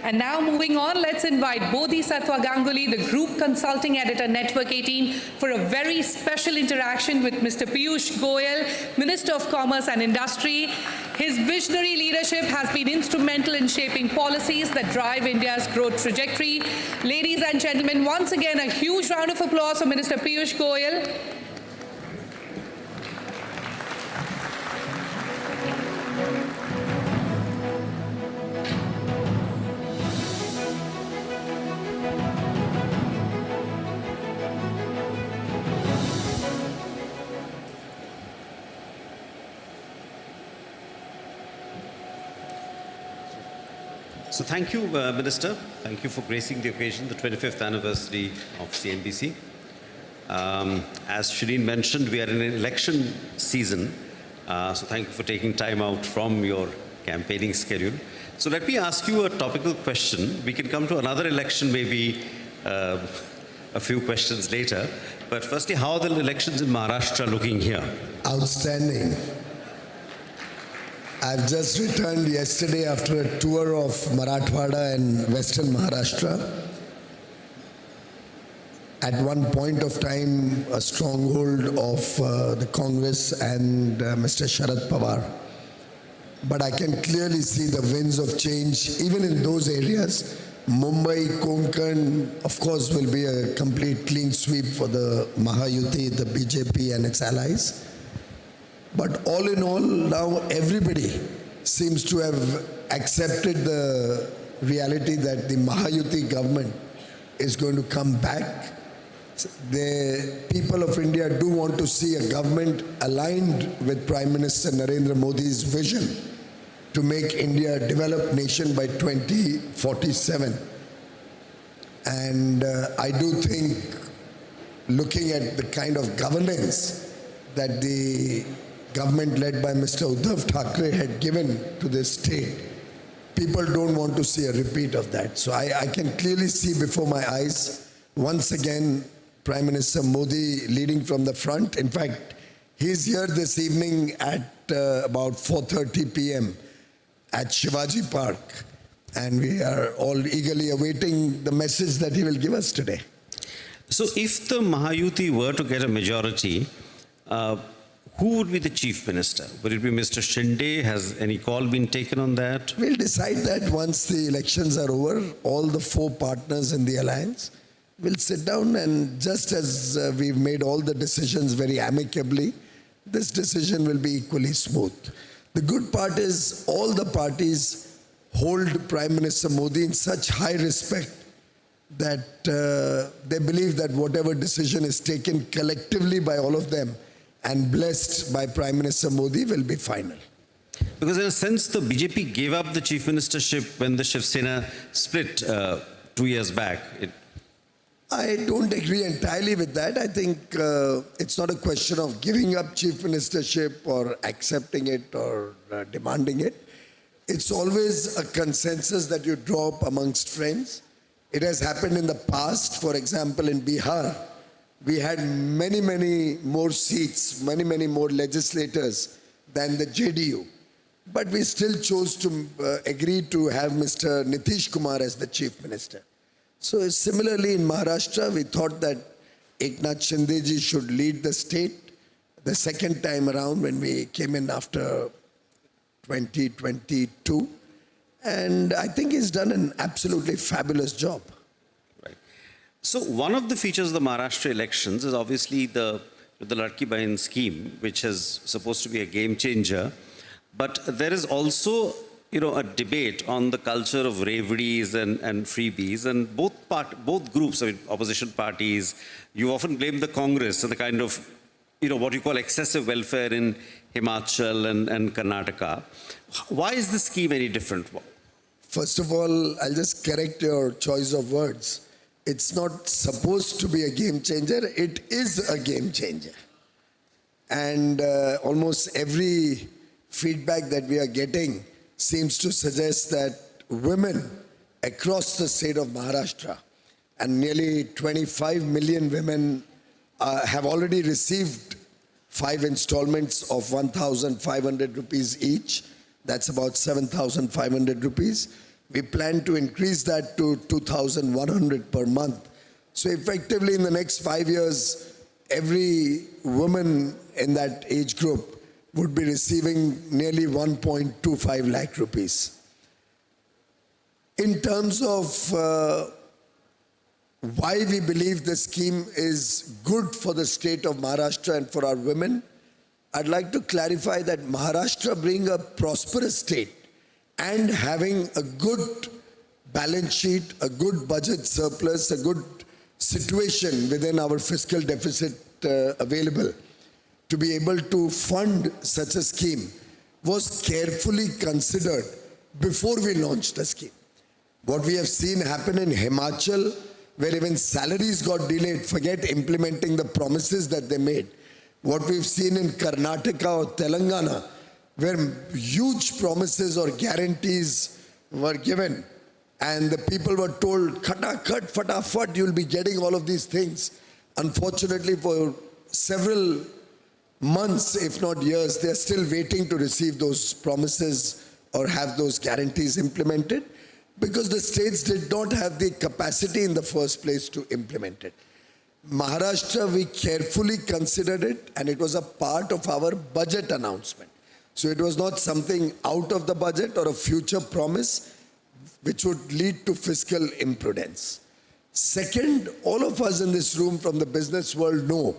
And now moving on, let's invite Bodhisattva Ganguly, the Group Consulting Editor, Network 18, for a very special interaction with Mr. Piyush Goyal, Minister of Commerce and Industry. His visionary leadership has been instrumental in shaping policies that drive India's growth trajectory. Ladies and gentlemen, once again, a huge round of applause for Minister Piyush Goyal. So thank you, Minister. Thank you for gracing the occasion, the 25th anniversary of CNBC. As Shireen mentioned, we are in an election season, so thank you for taking time out from your campaigning schedule. So let me ask you a topical question. We can come to another election maybe a few questions later. But firstly, how are the elections in Maharashtra looking here? Outstanding. I've just returned yesterday after a tour of Marathwada and Western Maharashtra. At one point of time, a stronghold of the Congress and Mr. Sharad Pawar. But I can clearly see the winds of change even in those areas. Mumbai, Konkan, of course, will be a complete clean sweep for the Mahayuti, the BJP and its allies. But all in all, now everybody seems to have accepted the reality that the Mahayuti government is going to come back. The people of India do want to see a government aligned with Prime Minister Narendra Modi's vision to make India a developed nation by 2047. And I do think, looking at the kind of governance that the government led by Mr. Uddhav Thackeray had given to this state, people don't want to see a repeat of that. So I can clearly see before my eyes, once again, Prime Minister Modi leading from the front. In fact, he's here this evening at about 4:30 p.m. at Shivaji Park. And we are all eagerly awaiting the message that he will give us today. So if the Mahayuti were to get a majority, who would be the chief minister? Would it be Mr. Shinde? Has any call been taken on that? We'll decide that once the elections are over. All the four partners in the alliance will sit down, and just as we've made all the decisions very amicably, this decision will be equally smooth. The good part is all the parties hold Prime Minister Modi in such high respect that they believe that whatever decision is taken collectively by all of them and blessed by Prime Minister Modi will be final. Because in a sense, the BJP gave up the chief ministership when the Shiv Sena split 2 years back. I don't agree entirely with that. I think it's not a question of giving up chief ministership or accepting it or demanding it. It's always a consensus that you draw up amongst friends. It has happened in the past. For example, in Bihar, we had many more seats, many more legislators than the JDU. But we still chose to agree to have Mr. Nitish Kumar as the chief minister. So similarly in Maharashtra, we thought that Eknath Shinde ji should lead the state the second time around when we came in after 2022. And I think he's done an absolutely fabulous job. So one of the features of the Maharashtra elections is obviously the ladki-behan scheme, which is supposed to be a game changer. But there is also, a debate on the culture of reveries and freebies, and both groups, opposition parties, you often blame the Congress and the kind of, what you call excessive welfare in Himachal and Karnataka. Why is this scheme any different? First of all, I'll just correct your choice of words. It's not supposed to be a game changer, it is a game changer. And almost every feedback that we are getting seems to suggest that women across the state of Maharashtra, and nearly 25 million women have already received 5 installments of 1,500 rupees each. That's about 7,500 rupees. We plan to increase that to 2,100 per month. So effectively in the next 5 years, every woman in that age group would be receiving nearly 1.25 lakh rupees. In terms of why we believe the scheme is good for the state of Maharashtra and for our women, I'd like to clarify that Maharashtra being a prosperous state and having a good balance sheet, a good budget surplus, a good situation within our fiscal deficit available to be able to fund such a scheme was carefully considered before we launched the scheme. What we have seen happen in Himachal, where even salaries got delayed, forget implementing the promises that they made. What we've seen in Karnataka or Telangana, where huge promises or guarantees were given, and the people were told, khata khat fatafat, you'll be getting all of these things. Unfortunately, for several months, if not years, they're still waiting to receive those promises or have those guarantees implemented, because the states did not have the capacity in the first place to implement it. Maharashtra, we carefully considered it, and it was a part of our budget announcement. So it was not something out of the budget or a future promise which would lead to fiscal imprudence. Second, all of us in this room from the business world know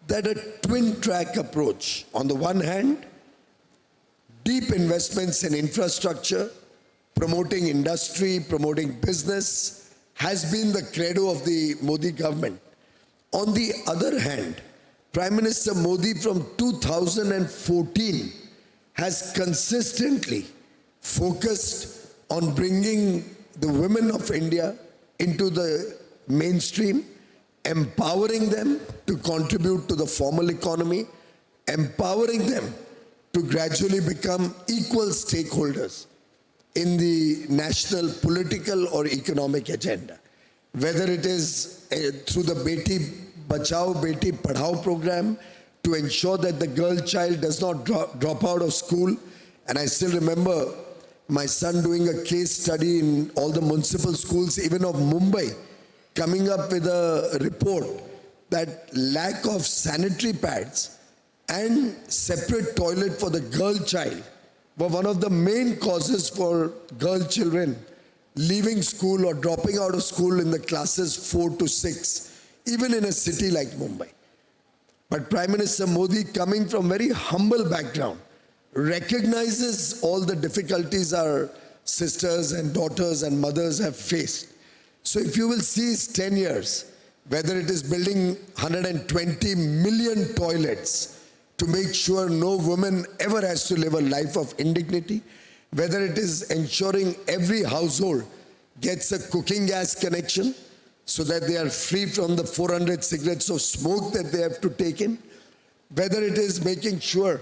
that a twin track approach, on the one hand, deep investments in infrastructure, promoting industry, promoting business, has been the credo of the Modi government. On the other hand, Prime Minister Modi from 2014 has consistently focused on bringing the women of India into the mainstream, empowering them to contribute to the formal economy, empowering them to gradually become equal stakeholders in the national political or economic agenda. Whether it is through the Beti Bachao, Beti Padhao program to ensure that the girl child does not drop out of school. And I still remember my son doing a case study in all the municipal schools, even of Mumbai, coming up with a report that lack of sanitary pads and separate toilet for the girl child were one of the main causes for girl children leaving school or dropping out of school in the classes 4 to 6, even in a city like Mumbai. But Prime Minister Modi, coming from very humble background, recognizes all the difficulties our sisters and daughters and mothers have faced. So if you will see his 10 years, whether it is building 120 million toilets to make sure no woman ever has to live a life of indignity, whether it is ensuring every household gets a cooking gas connection so that they are free from the 400 cigarettes of smoke that they have to take in, whether it is making sure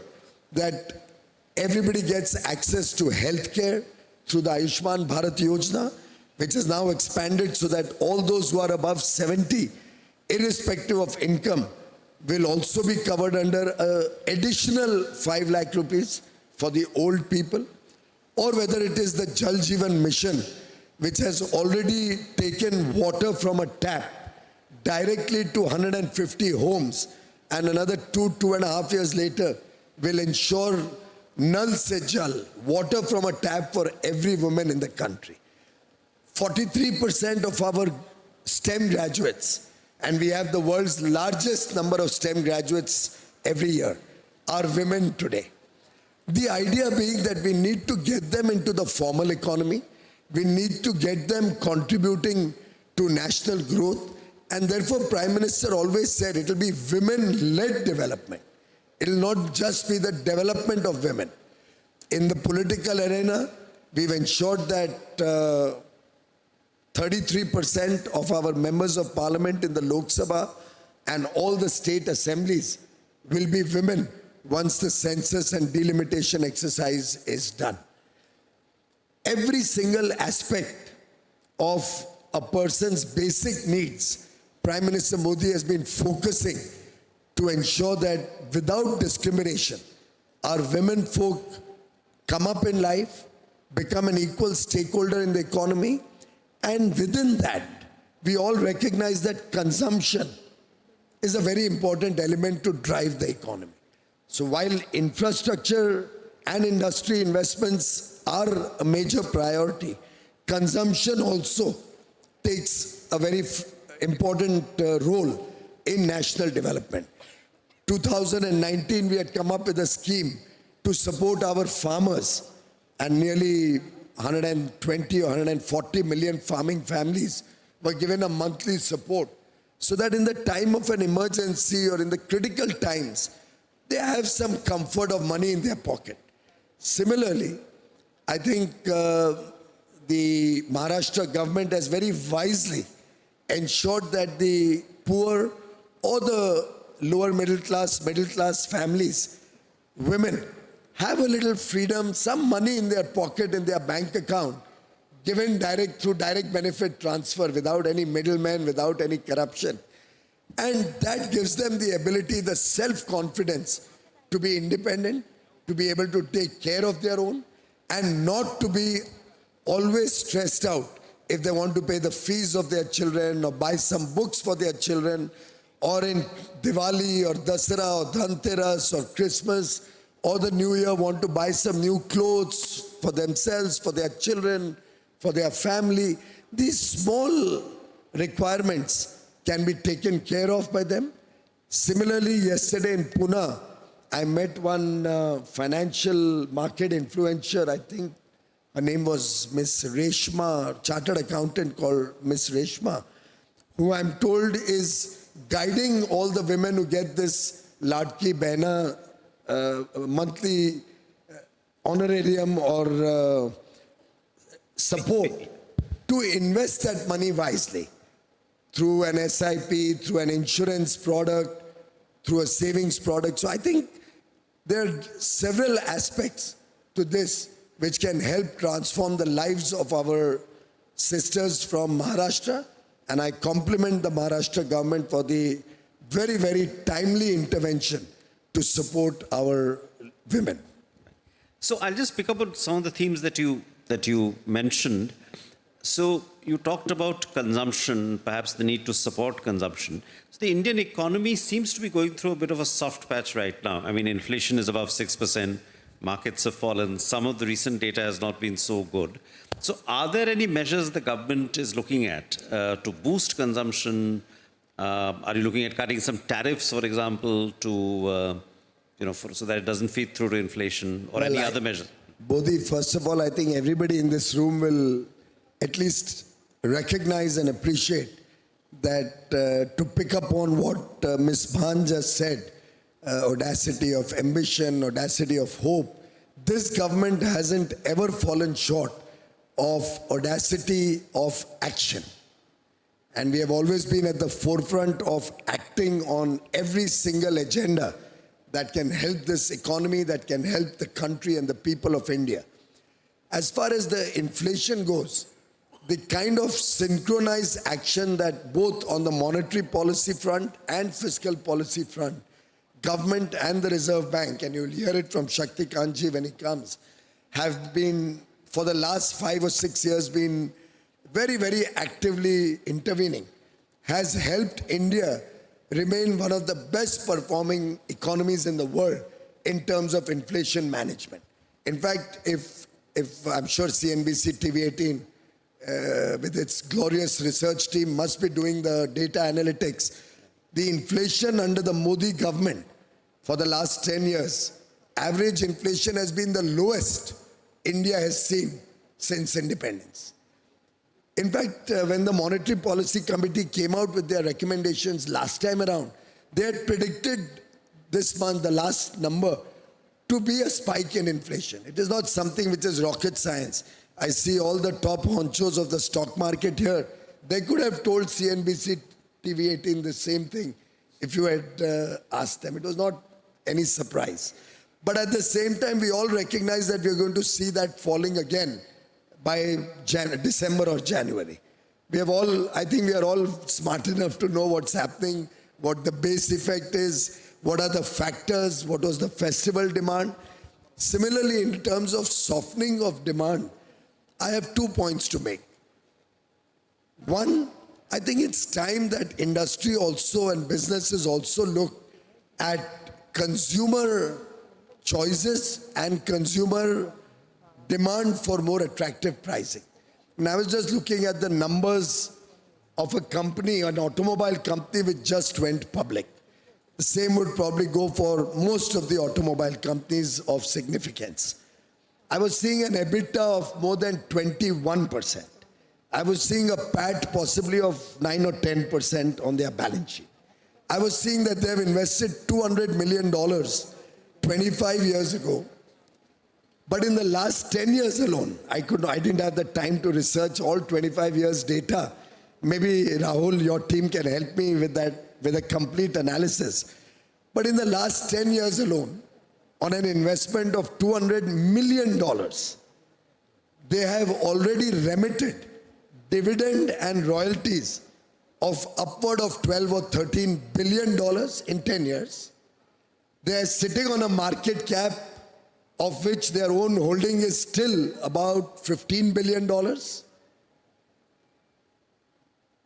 that everybody gets access to health care through the Ayushman Bharat Yojana, which is now expanded so that all those who are above 70, irrespective of income, will also be covered under an additional 5 lakh rupees for the old people, or whether it is the Jal Jeevan Mission, which has already taken water from a tap directly to 150 homes, and another 2.5 years later will ensure Nal Se Jal, water from a tap for every woman in the country. 43% of our STEM graduates, and we have the world's largest number of STEM graduates every year, are women today. The idea being that we need to get them into the formal economy, we need to get them contributing to national growth, and therefore Prime Minister always said it will be women-led development. It will not just be the development of women. In the political arena, we've ensured that 33% of our members of parliament in the Lok Sabha and all the state assemblies will be women once the census and delimitation exercise is done. Every single aspect of a person's basic needs, Prime Minister Modi has been focusing to ensure that without discrimination, our women folk come up in life, become an equal stakeholder in the economy. And within that, we all recognize that consumption is a very important element to drive the economy. So while infrastructure and industry investments are a major priority, consumption also takes a very important role in national development. 2019, we had come up with a scheme to support our farmers, and nearly 120 or 140 million farming families were given a monthly support, so that in the time of an emergency or in the critical times, they have some comfort of money in their pocket. Similarly, I think the Maharashtra government has very wisely ensured that the poor or the lower middle class families, women, have a little freedom, some money in their pocket, in their bank account, given through direct benefit transfer without any middleman, without any corruption. And that gives them the ability, the self-confidence to be independent, to be able to take care of their own, and not to be always stressed out if they want to pay the fees of their children or buy some books for their children, or in Diwali or Dasara or Dhanteras or Christmas or the New Year want to buy some new clothes for themselves, for their children, for their family. These small requirements can be taken care of by them. Similarly, yesterday in Pune, I met one financial market influencer. I think her name was Miss Reshma, chartered accountant called Miss Reshma, who I'm told is guiding all the women who get this ladki-behan monthly honorarium or support to invest that money wisely through an SIP, through an insurance product, through a savings product. So I think there are several aspects to this which can help transform the lives of our sisters from Maharashtra. And I compliment the Maharashtra government for the very, very timely intervention to support our women. So I'll just pick up on some of the themes that you mentioned. So you talked about consumption, perhaps the need to support consumption. So the Indian economy seems to be going through a bit of a soft patch right now. I mean, inflation is above 6%, markets have fallen, some of the recent data has not been so good. So are there any measures the government is looking at to boost consumption? Are you looking at cutting some tariffs, for example, to, so that it doesn't feed through to inflation, or any other measure? Bodhi, first of all, I think everybody in this room will at least recognize and appreciate that to pick up on what Ms. Bhan just said, audacity of ambition, audacity of hope, this government hasn't ever fallen short of audacity of action. And we have always been at the forefront of acting on every single agenda that can help this economy, that can help the country and the people of India. As far as the inflation goes, the kind of synchronized action that both on the monetary policy front and fiscal policy front, government and the Reserve Bank, and you'll hear it from Shakti Kanji when he comes, have been, for the last 5 or 6 years, been very, very actively intervening, has helped India remain one of the best performing economies in the world in terms of inflation management. In fact, if I'm sure CNBC TV 18 with its glorious research team must be doing the data analytics, the inflation under the Modi government for the last 10 years, average inflation has been the lowest India has seen since independence. In fact, when the Monetary Policy Committee came out with their recommendations last time around, they had predicted this month, the last number, to be a spike in inflation. It is not something which is rocket science. I see all the top honchos of the stock market here. They could have told CNBC TV 18 the same thing if you had asked them. It was not any surprise. But at the same time, we all recognize that we're going to see that falling again by December or January. We have all, I think we are all smart enough to know what's happening, what the base effect is, what are the factors, what was the festival demand. Similarly, in terms of softening of demand, I have 2 points to make. One, I think it's time that industry also and businesses also look at consumer choices and consumer demand for more attractive pricing. And I was just looking at the numbers of a company, an automobile company which just went public. The same would probably go for most of the automobile companies of significance. I was seeing an EBITDA of more than 21%. I was seeing a PAT possibly of 9 or 10% on their balance sheet. I was seeing that they have invested $200 million 25 years ago. But in the last 10 years alone, I didn't have the time to research all 25 years data. Maybe Rahul, your team can help me with that, with a complete analysis. But in the last 10 years alone, on an investment of $200 million, they have already remitted dividend and royalties of upward of 12 or 13 billion dollars in 10 years. They are sitting on a market cap of which their own holding is still about $15 billion.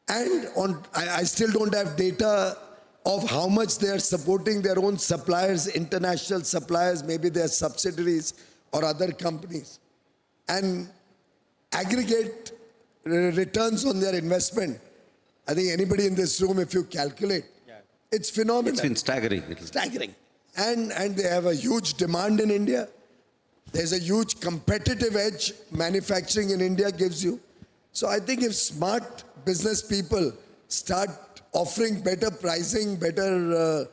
And I still don't have data of how much they are supporting their own suppliers, international suppliers, maybe their subsidiaries or other companies. And aggregate returns on their investment, I think anybody in this room, if you calculate, it's phenomenal. It's been staggering. Staggering. And they have a huge demand in India. There's a huge competitive edge manufacturing in India gives you. So I think if smart business people start offering better pricing, better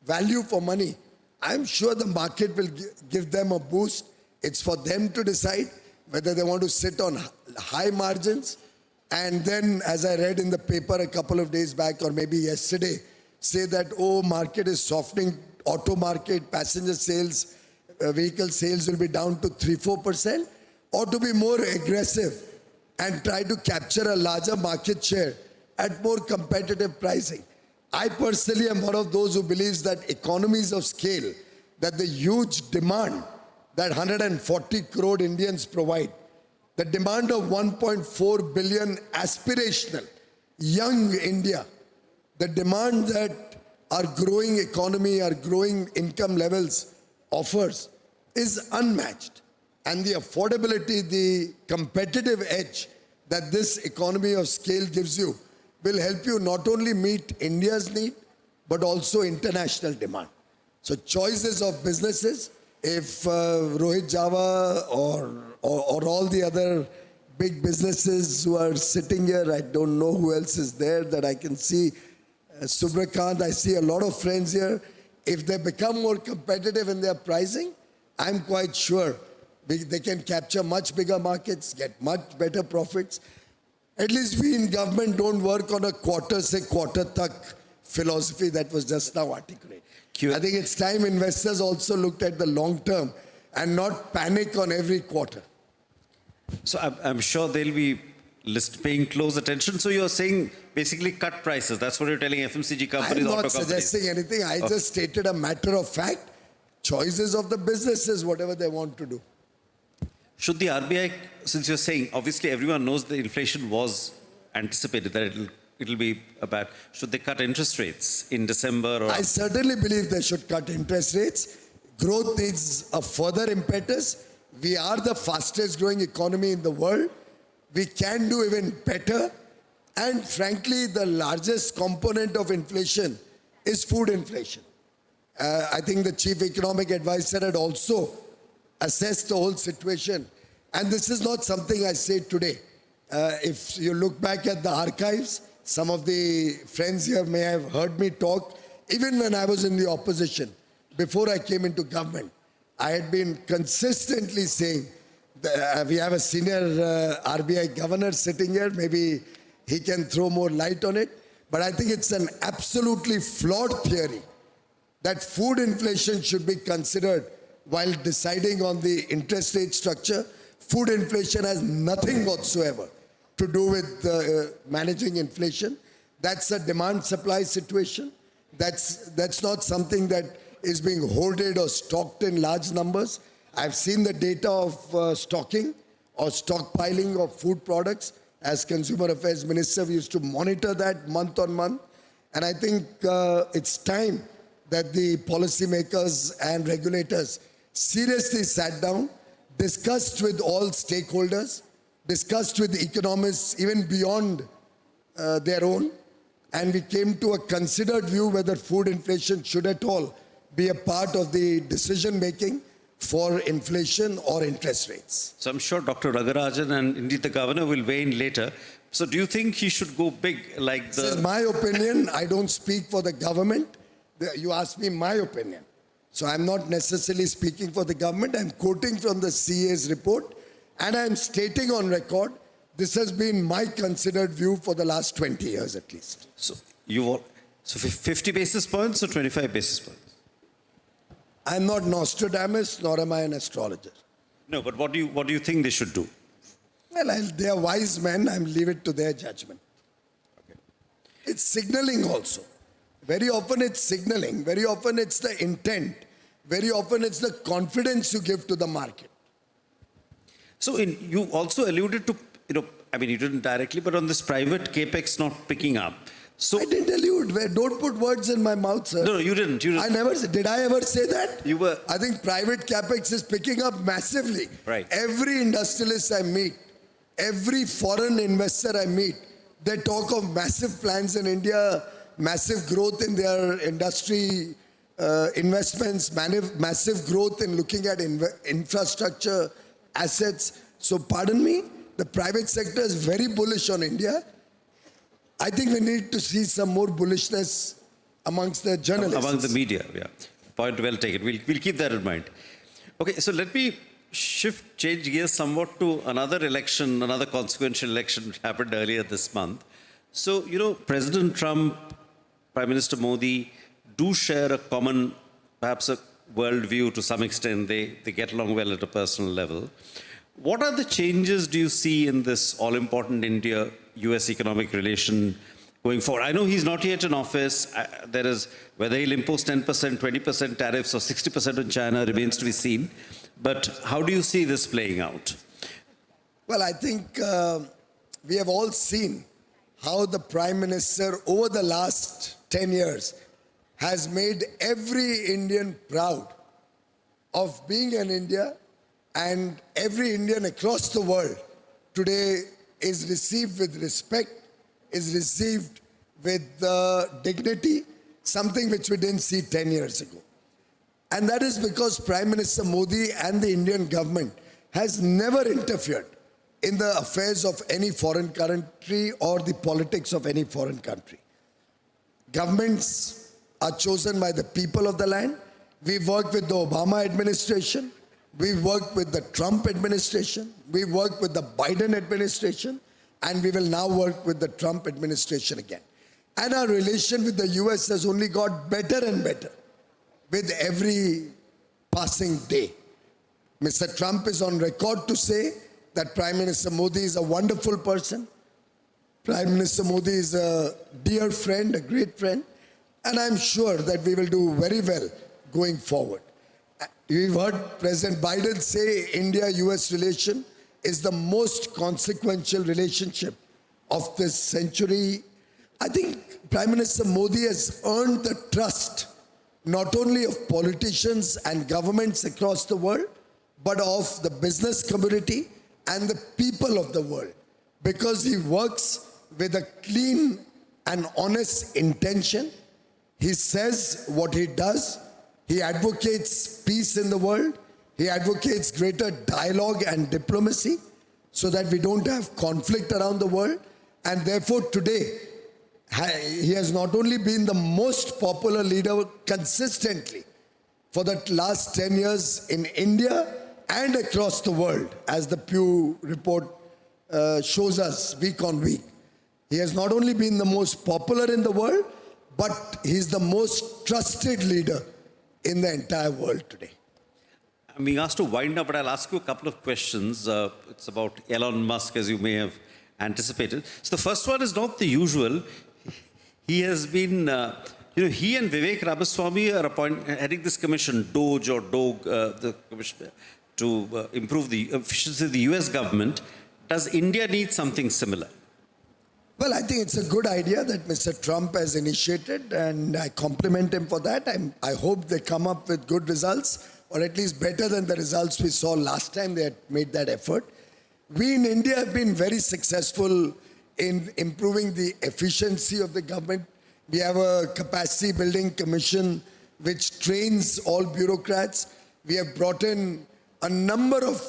value for money, I'm sure the market will give them a boost. It's for them to decide whether they want to sit on high margins and then, as I read in the paper a couple of days back or maybe yesterday, say that, oh, market is softening, auto market, passenger sales, vehicle sales will be down to 3-4%, or to be more aggressive and try to capture a larger market share at more competitive pricing. I personally am one of those who believes that economies of scale, that the huge demand that 140 crore Indians provide, the demand of 1.4 billion aspirational young India, the demand that our growing economy, our growing income levels offers is unmatched. And the affordability, the competitive edge that this economy of scale gives you will help you not only meet India's need, but also international demand. So choices of businesses, if Rohit Java or all the other big businesses who are sitting here, I don't know who else is there that I can see, Subrakant, I see a lot of friends here. If they become more competitive in their pricing, I'm quite sure they can capture much bigger markets, get much better profits. At least we in government don't work on a quarter tak philosophy that was just now articulated. I think it's time investors also looked at the long term and not panic on every quarter. So I'm sure they'll be paying close attention. So you're saying basically cut prices. That's what you're telling FMCG companies, I'm auto not companies. suggesting anything. I just stated a matter of fact. Choices of the businesses, whatever they want to do. Should the RBI, since you're saying, obviously everyone knows the inflation was anticipated, that it'll be bad. Should they cut interest rates in December? Or I certainly believe they should cut interest rates. Growth needs a further impetus. We are the fastest growing economy in the world. We can do even better. And frankly, the largest component of inflation is food inflation. I think the chief economic advisor had also assessed the whole situation. And this is not something I say today. If you look back at the archives, some of the friends here may have heard me talk, even when I was in the opposition, before I came into government. I had been consistently saying, that we have a senior RBI governor sitting here, maybe he can throw more light on it. But I think it's an absolutely flawed theory that food inflation should be considered while deciding on the interest rate structure. Food inflation has nothing whatsoever to do with managing inflation. That's a demand-supply situation. That's not something that is being hoarded or stocked in large numbers. I've seen the data of stocking or stockpiling of food products. As Consumer Affairs Minister, we used to monitor that month on month. And I think it's time that the policymakers and regulators seriously sat down, discussed with all stakeholders, discussed with economists even beyond their own, and we came to a considered view whether food inflation should at all be a part of the decision making for inflation or interest rates. So I'm sure Dr. Ragarajan and indeed the governor will weigh in later. So do you think he should go big like the... This is my opinion. I don't speak for the government. You asked me my opinion. So I'm not necessarily speaking for the government. I'm quoting from the CA's report and I'm stating on record, this has been my considered view for the last 20 years at least. So 50 basis points or 25 basis points? I'm not Nostradamus, nor am I an astrologer. No, but what do you think they should do? Well, they are wise men. I leave it to their judgment. Okay. It's signaling also. Very often it's signaling. Very often it's the intent. Very often it's the confidence you give to the market. So you also alluded to, I mean, you didn't directly, but on this private capex not picking up. So I didn't allude. Don't put words in my mouth, sir. No, you didn't. I never said. Did I ever say that? You were. I think private capex is picking up massively. Right. Every industrialist I meet, every foreign investor I meet, they talk of massive plans in India, massive growth in their industry investments, massive growth in looking at infrastructure assets. So pardon me, the private sector is very bullish on India. I think we need to see some more bullishness amongst the journalists. Among the media, yeah. Point well taken. We'll keep that in mind. Okay, so let me change gears somewhat to another election, another consequential election which happened earlier this month. So, President Trump, Prime Minister Modi do share a common, perhaps a worldview to some extent. They get along well at a personal level. What are the changes do you see in this all-important India-US economic relation going forward? I know he's not yet in office. There is, whether he'll impose 10%, 20% tariffs or 60% on China remains to be seen. But how do you see this playing out? Well, I think we have all seen how the Prime Minister over the last 10 years has made every Indian proud of being an India, and every Indian across the world today is received with respect, is received with dignity, something which we didn't see 10 years ago. And that is because Prime Minister Modi and the Indian government has never interfered in the affairs of any foreign country or the politics of any foreign country. Governments are chosen by the people of the land. We worked with the Obama administration. We worked with the Trump administration. We worked with the Biden administration. And we will now work with the Trump administration again. And our relation with the US has only got better and better with every passing day. Mr. Trump is on record to say that Prime Minister Modi is a wonderful person. Prime Minister Modi is a dear friend, a great friend. And I'm sure that we will do very well going forward. We've heard President Biden say India-US relation is the most consequential relationship of this century. I think Prime Minister Modi has earned the trust not only of politicians and governments across the world, but of the business community and the people of the world, because he works with a clean and honest intention. He says what he does. He advocates peace in the world. He advocates greater dialogue and diplomacy so that we don't have conflict around the world. And therefore today, he has not only been the most popular leader consistently for the last 10 years in India and across the world, as the Pew report shows us week on week. He has not only been the most popular in the world, but he's the most trusted leader in the entire world today. I'm being asked to wind up, but I'll ask you a couple of questions. It's about Elon Musk, as you may have anticipated. So the first one is not the usual. He has been, he and Vivek Ramaswamy are heading this commission, DOGE or DOG, the commission. to improve the efficiency of the US government. Does India need something similar? Well, I think it's a good idea that Mr. Trump has initiated, and I compliment him for that. I hope they come up with good results, or at least better than the results we saw last time they had made that effort. We in India have been very successful in improving the efficiency of the government. We have a capacity building commission which trains all bureaucrats. We have brought in a number of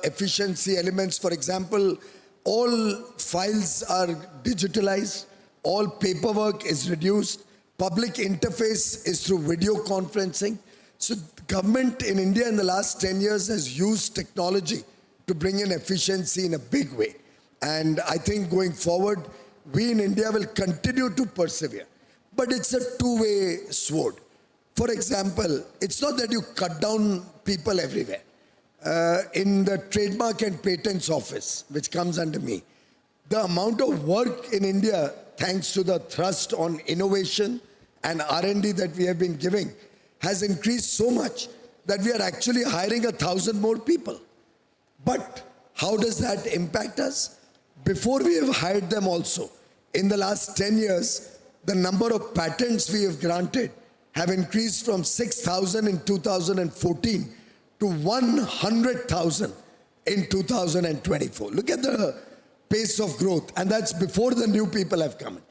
efficiency elements. For example, all files are digitalized, all paperwork is reduced, public interface is through video conferencing. So government in India in the last 10 years has used technology to bring in efficiency in a big way. And I think going forward, we in India will continue to persevere. But it's a two-way sword. For example, it's not that you cut down people everywhere. In the Trademark and Patents Office, which comes under me, the amount of work in India, thanks to the thrust on innovation and R&D that we have been giving, has increased so much that we are actually hiring 1,000 more people. But how does that impact us? Before we have hired them also, in the last 10 years, the number of patents we have granted have increased from 6,000 in 2014 to 100,000 in 2024. Look at the pace of growth, and that's before the new people have come in.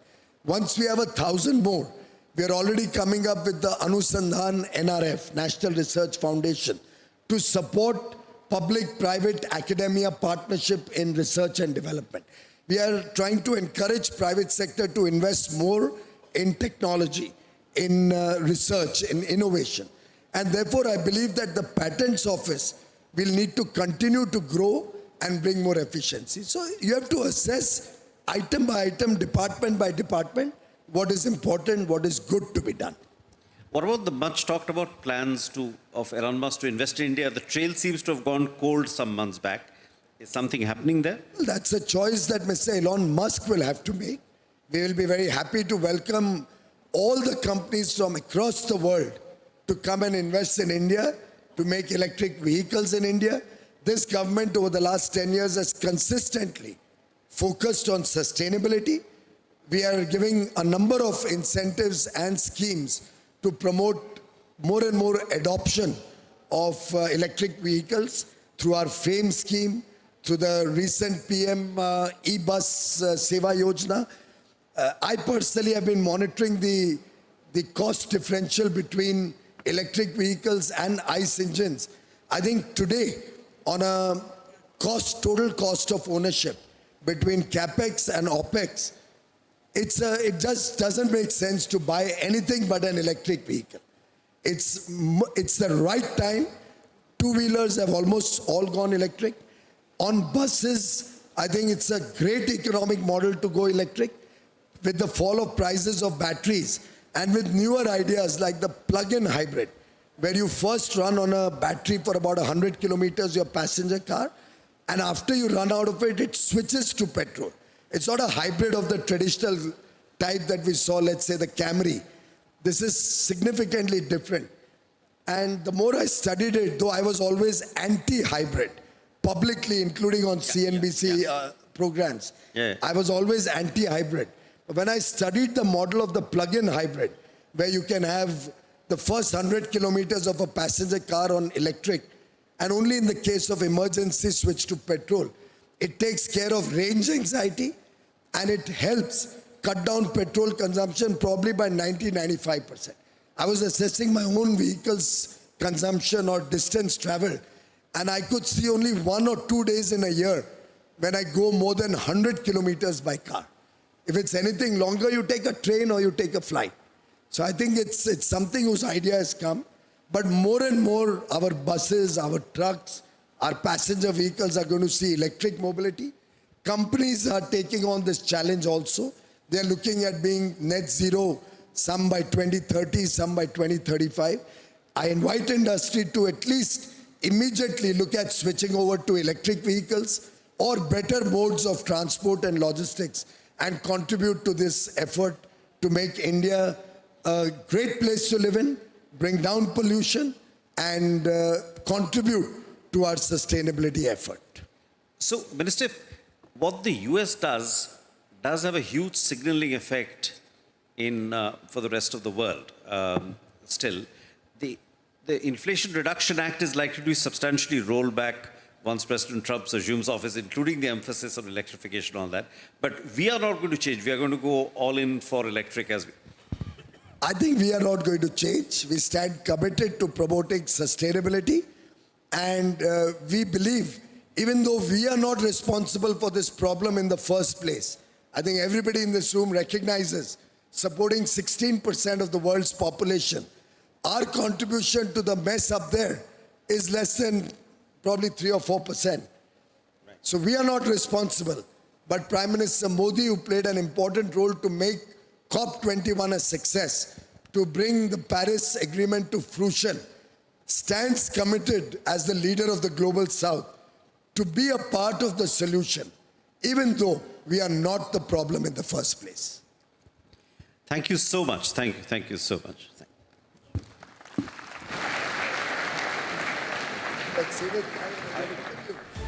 Once we have 1,000 more, we are already coming up with the Anusandhan NRF, National Research Foundation, to support public-private academia partnership in research and development. We are trying to encourage private sector to invest more in technology, in research, in innovation. And therefore, I believe that the Patents Office will need to continue to grow and bring more efficiency. So you have to assess item by item, department by department, what is important, what is good to be done. What about the much talked about plans of Elon Musk to invest in India? The trail seems to have gone cold some months back. Is something happening there? Well, that's a choice that Mr. Elon Musk will have to make. We will be very happy to welcome all the companies from across the world to come and invest in India, to make electric vehicles in India. This government over the last 10 years has consistently focused on sustainability. We are giving a number of incentives and schemes to promote more and more adoption of electric vehicles through our FAME scheme, through the recent PM e-bus Seva Yojana. I personally have been monitoring the cost differential between electric vehicles and ICE engines. I think today, on a total cost of ownership between CapEx and OpEx, it just doesn't make sense to buy anything but an electric vehicle. It's the right time. Two-wheelers have almost all gone electric. On buses, I think it's a great economic model to go electric. With the fall of prices of batteries and with newer ideas like the plug-in hybrid, where you first run on a battery for about 100 kilometers, your passenger car, and after you run out of it, it switches to petrol. It's not a hybrid of the traditional type that we saw, let's say the Camry. This is significantly different. And the more I studied it, though I was always anti-hybrid, publicly, including on CNBC programs, I was always anti-hybrid. But when I studied the model of the plug-in hybrid, where you can have the first 100 kilometers of a passenger car on electric, and only in the case of emergency switch to petrol, it takes care of range anxiety, and it helps cut down petrol consumption probably by 90-95%. I was assessing my own vehicle's consumption or distance traveled, and I could see only 1 or 2 days in a year when I go more than 100 kilometers by car. If it's anything longer, you take a train or you take a flight. So I think it's something whose idea has come. But more and more, our buses, our trucks, our passenger vehicles are going to see electric mobility. Companies are taking on this challenge also. They're looking at being net zero, some by 2030, some by 2035. I invite industry to at least immediately look at switching over to electric vehicles or better modes of transport and logistics, and contribute to this effort to make India a great place to live in, bring down pollution, and contribute to our sustainability effort. So, Minister, what the US does have a huge signaling effect in for the rest of the world. Still, the Inflation Reduction Act is likely to be substantially rolled back once President Trump assumes office, including the emphasis on electrification on that. But we are not going to change. We are going to go all in for electric as we... I think we are not going to change. We stand committed to promoting sustainability, and we believe, even though we are not responsible for this problem in the first place, I think everybody in this room recognizes supporting 16% of the world's population. Our contribution to the mess up there is less than probably 3 or 4%. So we are not responsible. But Prime Minister Modi, who played an important role to make COP21 a success, to bring the Paris Agreement to fruition, stands committed as the leader of the Global South to be a part of the solution, even though we are not the problem in the first place. Thank you so much. Thank you so much. Thank you.